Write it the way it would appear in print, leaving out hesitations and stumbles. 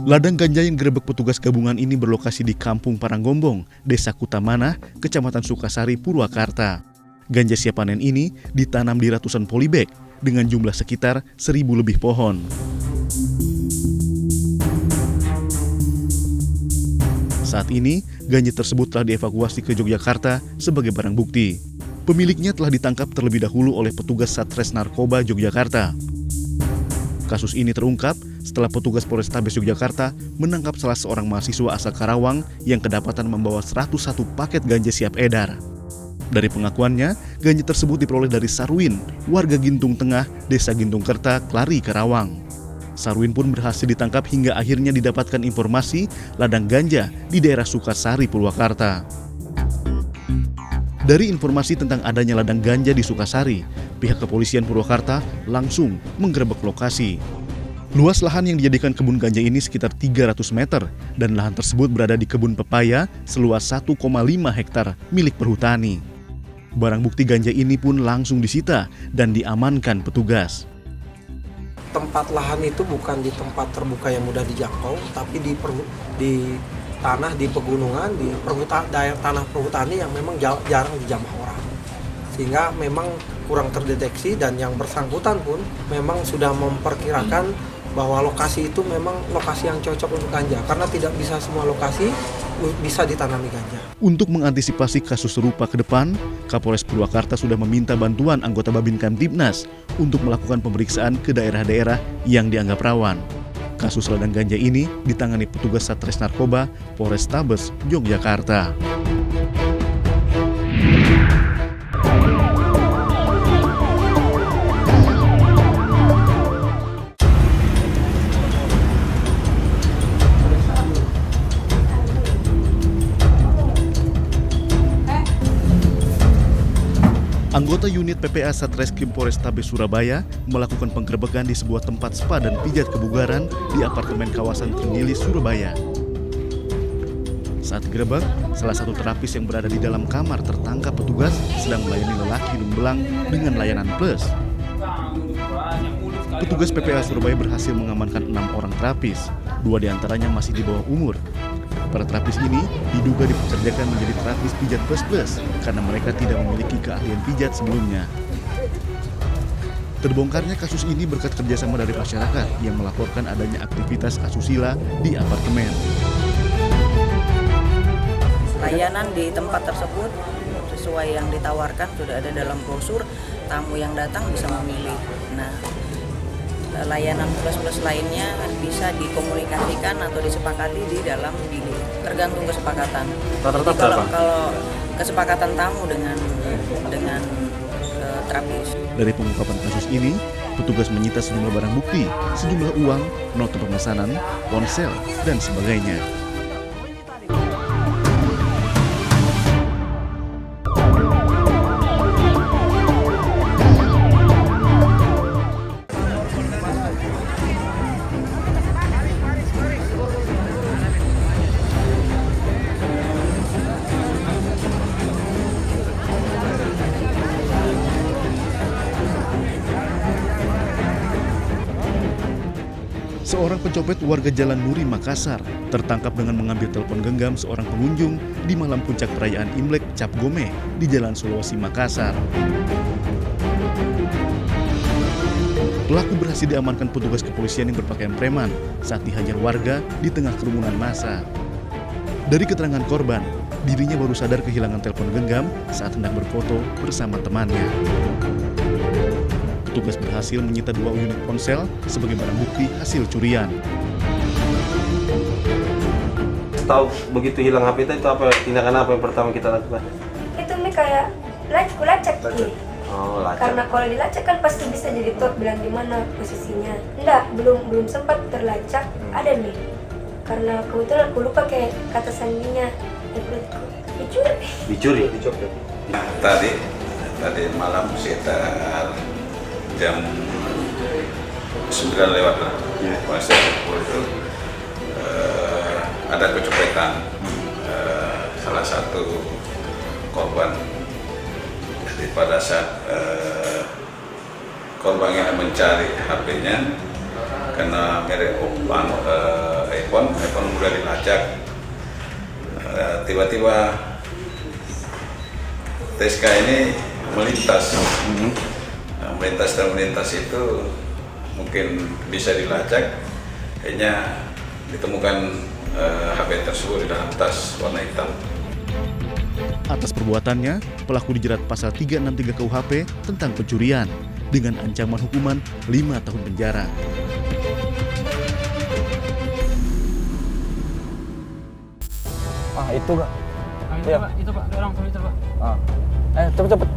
Ladang ganja yang digerebek petugas gabungan ini berlokasi di Kampung Paranggombong, Desa Kutamanah, Kecamatan Sukasari, Purwakarta. Ganja siap panen ini ditanam di ratusan polybag dengan jumlah sekitar 1.000 lebih pohon. Saat ini, ganja tersebut telah dievakuasi ke Yogyakarta sebagai barang bukti. Pemiliknya telah ditangkap terlebih dahulu oleh petugas Satres Narkoba Yogyakarta. Kasus ini terungkap setelah petugas Polrestabes Yogyakarta menangkap salah seorang mahasiswa asal Karawang yang kedapatan membawa 101 paket ganja siap edar. Dari pengakuannya, ganja tersebut diperoleh dari Sarwin, warga Gintung Tengah, Desa Gintung Kerta, Klari, Karawang. Sarwin pun berhasil ditangkap hingga akhirnya didapatkan informasi ladang ganja di daerah Sukasari, Purwakarta. Dari informasi tentang adanya ladang ganja di Sukasari, pihak kepolisian Purwakarta langsung menggerebek lokasi. Luas lahan yang dijadikan kebun ganja ini sekitar 300 meter dan lahan tersebut berada di kebun pepaya seluas 1,5 hektar milik perhutani. Barang bukti ganja ini pun langsung disita dan diamankan petugas. Tempat lahan itu bukan di tempat terbuka yang mudah dijangkau, tapi di tanah di pegunungan, di daerah tanah perhutani yang memang jarang dijamah orang. Sehingga memang kurang terdeteksi dan yang bersangkutan pun memang sudah memperkirakan bahwa lokasi itu memang lokasi yang cocok untuk ganja karena tidak bisa semua lokasi bisa ditanami ganja. Untuk mengantisipasi kasus serupa ke depan, Kapolres Purwakarta sudah meminta bantuan anggota Babin Kamtibnas untuk melakukan pemeriksaan ke daerah-daerah yang dianggap rawan. Kasus ladang ganja ini ditangani petugas Satres Narkoba Polrestabes Yogyakarta. Anggota unit PPA Satreskrim Polrestabes Surabaya melakukan penggerebekan di sebuah tempat spa dan pijat kebugaran di apartemen kawasan Trinili, Surabaya. Saat digerebek, salah satu terapis yang berada di dalam kamar tertangkap petugas sedang melayani lelaki hidung belang dengan layanan plus. Petugas PPA Surabaya berhasil mengamankan 6 orang terapis, 2 diantaranya masih di bawah umur. Para terapis ini diduga dipekerjakan menjadi terapis pijat plus karena mereka tidak memiliki keahlian pijat sebelumnya. Terbongkarnya kasus ini berkat kerjasama dari masyarakat yang melaporkan adanya aktivitas asusila di apartemen. Layanan di tempat tersebut sesuai yang ditawarkan sudah ada dalam brosur, tamu yang datang bisa memilih. Nah, layanan plus lainnya bisa dikomunikasikan atau disepakati di dalam bilik, tergantung kesepakatan. Jadi kalau kesepakatan tamu dengan terapis. Dari pengungkapan kasus ini, petugas menyita sejumlah barang bukti, sejumlah uang, nota pemesanan, ponsel, dan sebagainya. Seorang pencopet warga Jalan Nuri, Makassar, tertangkap dengan mengambil telepon genggam seorang pengunjung di malam puncak perayaan Imlek Cap Gome di Jalan Sulawesi, Makassar. Pelaku berhasil diamankan petugas kepolisian yang berpakaian preman saat dihajar warga di tengah kerumunan massa. Dari keterangan korban, dirinya baru sadar kehilangan telepon genggam saat hendak berfoto bersama temannya. Petugas berhasil menyita 2 unit ponsel sebagai barang bukti hasil curian. Tahu begitu hilang HP itu apa tindakan apa yang pertama kita lakukan? Itu nih kayak lacak nih. Oh, lacak. Karena kalau dilacak kan pasti bisa jadi tahu bilang di mana posisinya. Enggak, belum sempat terlacak. Ada nih. Karena kebetulan aku lupa kayak kata sandinya. Dicuri. Tadi malam sekitar jam 9 lewat lah. Pas saya itu ada kecopetan salah satu korban. Jadi pada saat korbannya mencari HP-nya, karena merek iPhone mudah dilacak. Tiba-tiba TSK ini melintas. Melintas itu mungkin bisa dilacak, akhirnya ditemukan HP tersebut di dalam tas warna hitam. Atas perbuatannya, pelaku dijerat pasal 363 KUHP tentang pencurian dengan ancaman hukuman 5 tahun penjara. Itu Kak. Itu Iya. Pak, itu Pak, orang itu Pak. Cepet.